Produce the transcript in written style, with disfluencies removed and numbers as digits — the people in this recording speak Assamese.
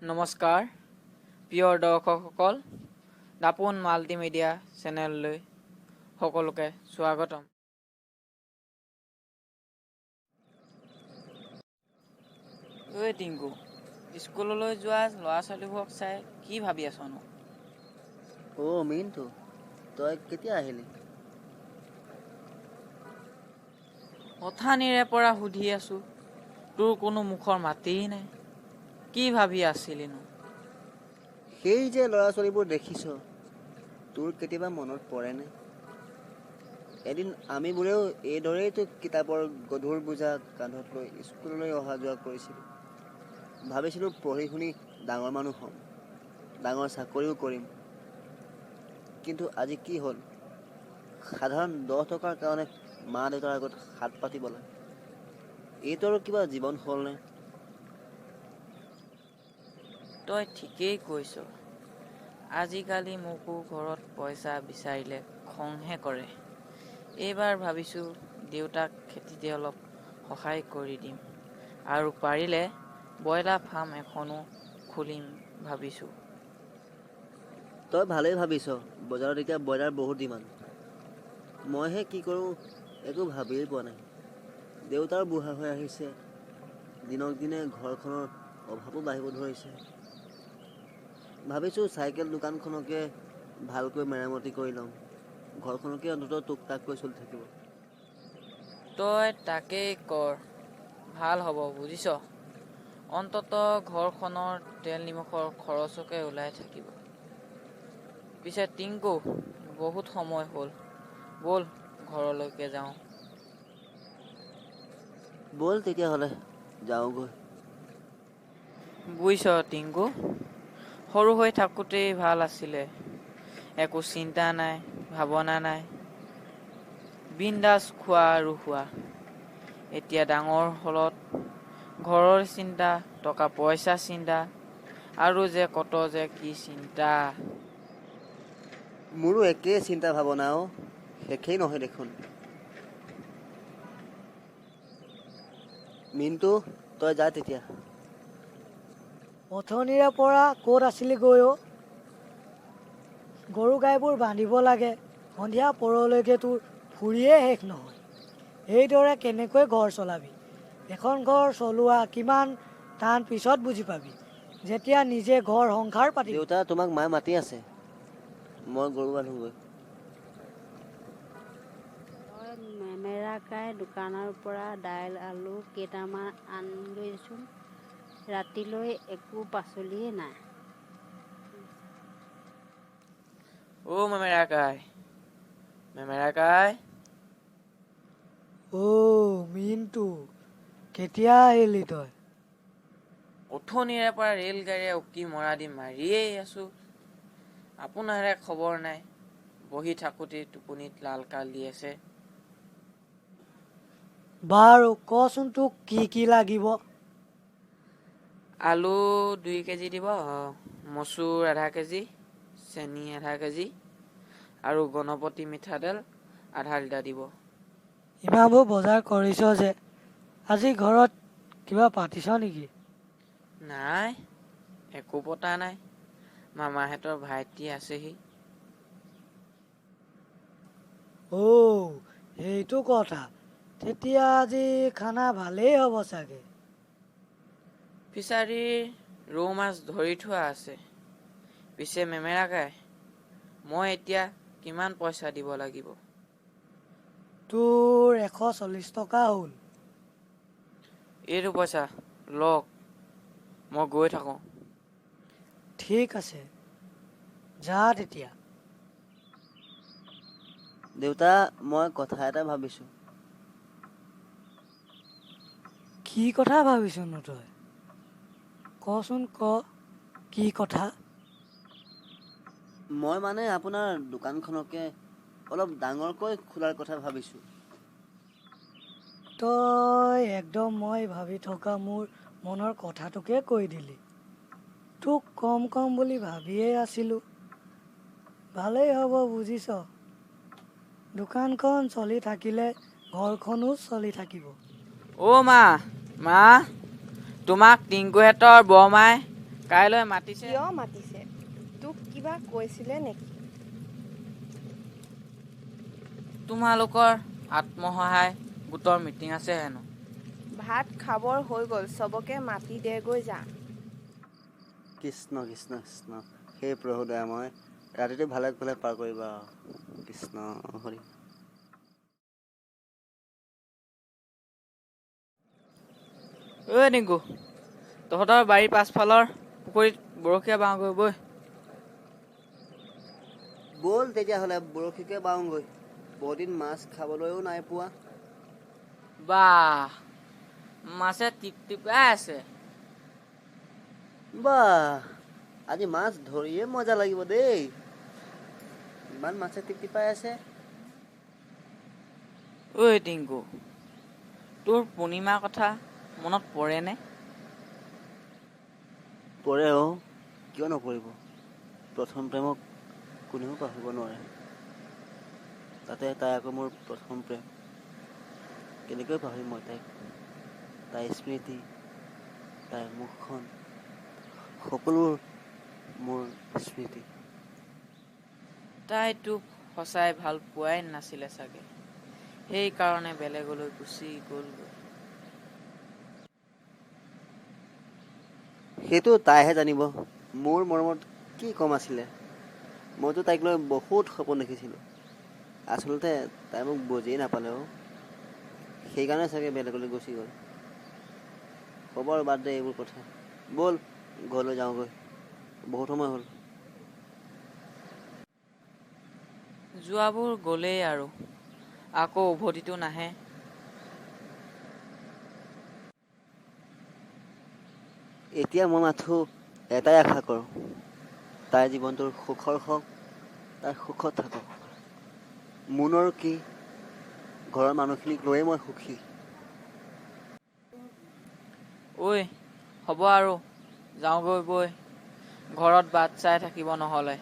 নমস্কাৰ প্ৰিয় দৰ্শকসকল, দাপোন মাল্টিমিডিয়া চেনেললৈ সকলোকে স্বাগতম। ঐ টিংকু, স্কুললৈ যোৱা ল'ৰা ছোৱালীবোৰক চাই কি ভাবি আছনো? মিণ্টু, তই কেতিয়া আহিলি? অথানিৰে পৰা সুধি আছো, তোৰ কোনো মুখৰ মাতেই নাই। কি ভাবি আছিলিনো? সেই যে ল'ৰা ছোৱালীবোৰ দেখিছ, তোৰ কেতিয়াবা মনত পৰেনে? এদিন আমিবোৰেও এইদৰেইতো কিতাপৰ গধুৰ বোজা কান্ধত লৈ স্কুললৈ অহা যোৱা কৰিছিলোঁ। ভাবিছিলোঁ পঢ়ি শুনি ডাঙৰ মানুহ হ'ম, ডাঙৰ চাকৰিও কৰিম। কিন্তু আজি কি হ'ল? সাধাৰণ 10 টকাৰ কাৰণে মা দেউতাৰ আগত হাত পাতিব লাগে। এইটো আৰু কিবা জীৱন হ'লনে? তই ঠিকেই কৈছ। আজিকালি মোকো ঘৰত পইচা বিচাৰিলে খংহে কৰে। এইবাৰ ভাবিছোঁ দেউতাক খেতিতে অলপ সহায় কৰি দিম আৰু পাৰিলে ব্ৰইলাৰ ফাৰ্ম এখনো খুলিম ভাবিছোঁ। তই ভালেই ভাবিছ। বজাৰত এতিয়া ব্ৰইলাৰ বহুত ডিমাণ্ড। মইহে কি কৰোঁ একো ভাবিয়েই পোৱা নাই। দেউতাও বুঢ়া হৈ আহিছে, দিনক দিনে ঘৰখনৰ অভাৱো বাঢ়িব ধৰিছে। ভাবিছোঁ চাইকেল দোকানখনকে ভালকৈ মেৰামতি কৰি ল'ম। ঘৰখনকে অন্ততঃ টুক টাককৈ চলি থাকিব। তই তাকেই কৰ, ভাল হ'ব বুজিছ। অন্ততঃ ঘৰখনৰ তেল নিমখৰ খৰচকে ওলাই থাকিব। পিছে টিংকু, বহুত সময় হ'ল, ব'ল ঘৰলৈকে যাওঁ। ব'ল তেতিয়াহ'লে যাওঁগৈ। বুজিছ টিংকু, সৰু হৈ থাকোঁতেই ভাল আছিলে। একো চিন্তা নাই, ভাৱনা নাই, বিন্দাছ খোৱা আৰু শুৱা। এতিয়া ডাঙৰ হ'লত ঘৰৰ চিন্তা, টকা পইচা চিন্তা, আৰু যে কত যে কি চিন্তা। মোৰো একেই চিন্তা ভাৱনা শেষেই নহয় দেখোন। মিণ্টু, তই যা তেতিয়া। অথনিৰে পৰা ক'ত আছিলি গৈ অ'? গৰু গাইবোৰ বান্ধিব লাগে, সন্ধিয়া পৰলৈকে তোৰ ফুৰিয়ে শেষ নহয়। এইদৰে কেনেকৈ ঘৰ চলাবি? এখন ঘৰ চলোৱা কিমান টান পিছত বুজি পাবি, যেতিয়া নিজে ঘৰ সংসাৰ পাতিবি। দেউতা, তোমাক মায়ে মাতি আছে, মই গৰু বান্ধোগৈ। তই মেমেৰাকাই দোকানৰ পৰা দাইল আলু কেইটামান আনগৈচোন। ৰাতিলৈ একো পাচলিয়ে নাই। মেমেৰাকাই, মেমেৰাকাই। মিণ্টু, কেতিয়া আহিলি তই? অথনিৰে পৰা ৰেল গাড়ীয়ে উকি মৰা দি মাৰিয়েই আছো। আপোনাৰহে খবৰ নাই। বহি থাকোঁতেই টোপনিত লাল কাল দি আছে। বাৰু কচোন তোক কি কি লাগিব? আলু 2 কেজি দিব, মচুৰ আধা কেজি, চেনি আধা কেজি, আৰু গণপতি মিঠাতেল আধা লিটাৰ দিব। ইমানবোৰ বজাৰ কৰিছ যে, আজি ঘৰত কিবা পাতিছ নেকি? নাই, একো পতা নাই। মামাহঁতৰ ভাইটি আছেহি। সেইটো কথা। তেতিয়া আজি খানা ভালেই হ'ব চাগে। ফিচাৰীৰ ৰৌ মাছ ধৰি থোৱা আছে। পিছে মেমেৰাকাই, মই এতিয়া কিমান পইচা দিব লাগিব? তোৰ 140 টকা হ'ল। এইটো পইচা লওক, মই গৈ থাকোঁ। ঠিক আছে, যা তেতিয়া। দেউতা, মই কথা এটা ভাবিছোঁ। কি কথা ভাবিছনো তই? কচোন ক, কি কথা? মই মানে আপোনাৰ দোকানখনকে অলপ ডাঙৰকৈ খোলাৰ কথা ভাবিছোঁ। তই একদম মই ভাবি থকা মোৰ মনৰ কথাটোকে কৈ দিলি। তোক কম বুলি ভাবিয়েই আছিলোঁ। ভালেই হ'ব বুজিছ। দোকানখন চলি থাকিলে ঘৰখনো চলি থাকিব। মা, তোমাক টিংকুহঁতৰ বৰমাই কাইলৈ মাতিছে। কিয় মাতিছে? তোক কিবা কৈছিলে নেকি? তোমালোকৰ আত্মসহায় গোটৰ মিটিং আছে হেনো। ভাত খাবৰ হৈ গ'ল, চবকে মাতি দেগৈ যা। কৃষ্ণ কৃষ্ণ কৃষ্ণ, সেই প্ৰভু দয়াময়, ৰাতিটো ভালে ভালে পাৰ কৰিবা। কৃষ্ণ হৰি। ঐ টিংকু, তহঁতৰ বাৰীৰ পাছফালৰ পুখুৰীত বৰশীয়া বাওঁগৈ বৈ। ব'ল তেতিয়াহ'লে বৰশীকে বাওঁগৈ, বহুদিন মাছ খাবলৈও নাই পোৱা। বাহ, মাছে টিপটিপাই আছে। বাহ, আজি মাছ ধৰিয়ে মজা লাগিব দেই। ইমান মাছে টিপটিপাই আছে। ঐ টিংকু, তোৰ পূৰ্ণিমাৰ কথা মনত পৰেনে? পৰে অ', কিয় নপৰিব। প্ৰথম প্ৰেমক কোনেও পাহৰিব নোৱাৰে। তাতে তাই আকৌ মোৰ প্ৰথম প্ৰেম, কেনেকৈ পাহৰিম মই তাইক। তাইৰ স্মৃতি, তাইৰ মুখখন, সকলোবোৰ মোৰ স্মৃতি। তাই তোক সঁচাই ভাল পোৱাই নাছিলে চাগে, সেইকাৰণে বেলেগলৈ গুচি গ'লগৈ। সেইটো তাইহে জানিব, মোৰ মৰমত কি কম আছিলে। মইতো তাইক লৈ বহুত সপোন দেখিছিলোঁ। আচলতে তাই মোক বুজিয়ে নাপালে অ', সেইকাৰণে চাগে বেলেগলৈ গুচি গ'ল। হ'ব আৰু বাদ দে এইবোৰ কথা, ব'ল ঘৰলৈ যাওঁগৈ, বহুত সময় হ'ল। যোৱাবোৰ গ'লেই আৰু আকৌ উভতিটো নাহে। এতিয়া মই মাথো এটাই আশা কৰোঁ, তাইৰ জীৱনটোৰ সুখৰ হওক, তাই সুখত থাকক। মোনৰ কি, ঘৰৰ মানুহখিনিক লৈয়ে মই সুখী। ঐ হ'ব আৰু যাওঁগৈ বৈ, ঘৰত বাট চাই থাকিব নহ'লে।